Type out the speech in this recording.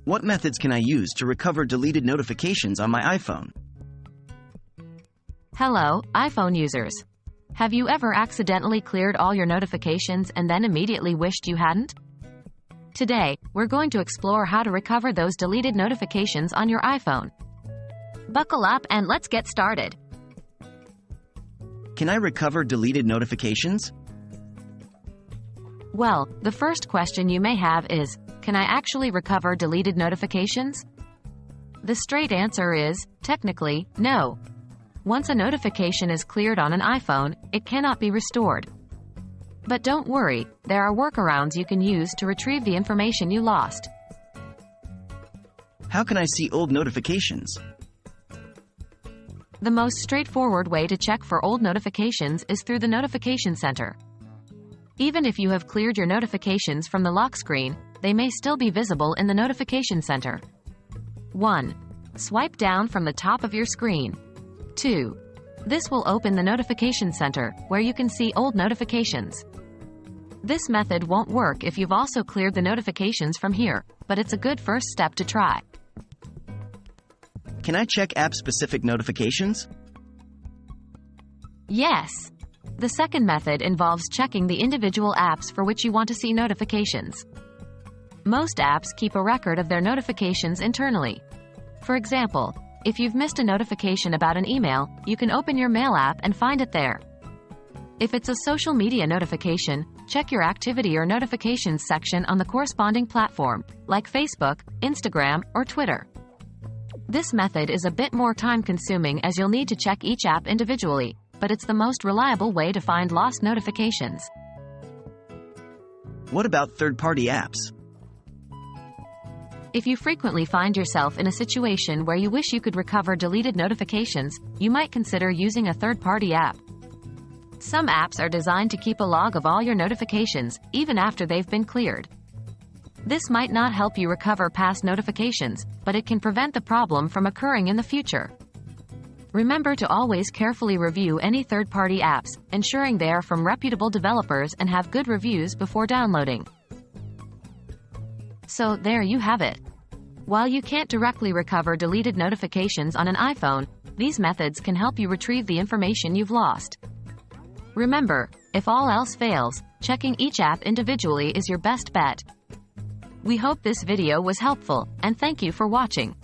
What methods can I use to recover deleted notifications on my iPhone? Hello, iPhone users. Have you ever accidentally cleared all your notifications and then immediately wished you hadn't? Today, we're going to explore how to recover those deleted notifications on your iPhone. Buckle up and let's get started. Can I recover deleted notifications? Well, the first question you may have is, can I actually recover deleted notifications? The straight answer is, technically, no. Once a notification is cleared on an iPhone, it cannot be restored. But don't worry, there are workarounds you can use to retrieve the information you lost. How can I see old notifications? The most straightforward way to check for old notifications is through the Notification Center. Even if you have cleared your notifications from the lock screen, they may still be visible in the Notification Center. 1. Swipe down from the top of your screen. 2. This will open the Notification Center, where you can see old notifications. This method won't work if you've also cleared the notifications from here, but it's a good first step to try. Can I check app-specific notifications? Yes. The second method involves checking the individual apps for which you want to see notifications. Most apps keep a record of their notifications internally. For example, if you've missed a notification about an email, you can open your Mail app and find it there. If it's a social media notification, check your activity or notifications section on the corresponding platform, like Facebook, Instagram, or Twitter. This method is a bit more time-consuming as you'll need to check each app individually, but it's the most reliable way to find lost notifications. What about third-party apps? If you frequently find yourself in a situation where you wish you could recover deleted notifications, you might consider using a third-party app. Some apps are designed to keep a log of all your notifications, even after they've been cleared. This might not help you recover past notifications, but it can prevent the problem from occurring in the future. Remember to always carefully review any third-party apps, ensuring they are from reputable developers and have good reviews before downloading. So, there you have it. While you can't directly recover deleted notifications on an iPhone, these methods can help you retrieve the information you've lost. Remember, if all else fails, checking each app individually is your best bet. We hope this video was helpful, and thank you for watching.